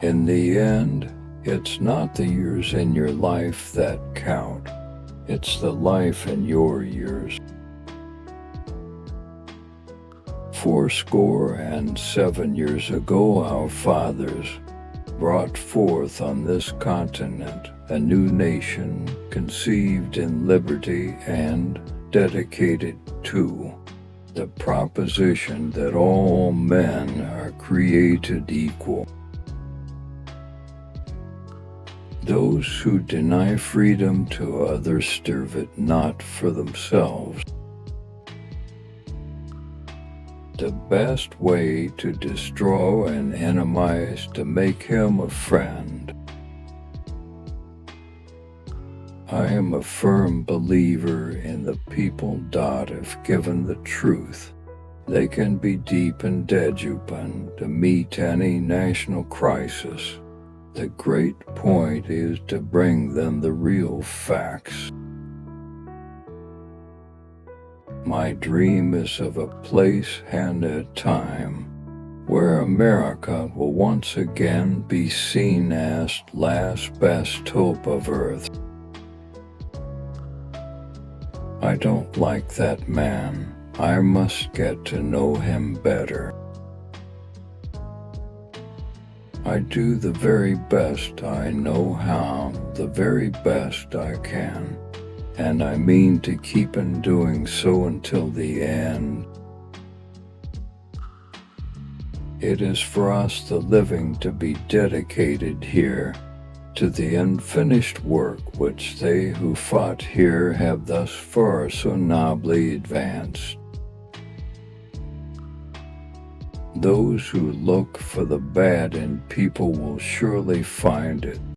In the end, it's not the years in your life that count. It's the life in your years. 77 years ago, our fathers brought forth on this continent a new nation conceived in liberty and dedicated to the proposition that all men are created equal. Those who deny freedom to others serve it not for themselves. The best way to destroy an enemy is to make him a friend. I am a firm believer in the people that if given the truth, they can be deep and deadpan to meet any national crisis. The great point is to bring them the real facts. My dream is of a place and a time where America will once again be seen as last best hope of Earth. I don't like that man. I must get to know him better. I do the very best I know how, the very best I can. And I mean to keep on doing so until the end. It is for us the living to be dedicated here to the unfinished work which they who fought here have thus far so nobly advanced. Those who look for the bad in people will surely find it.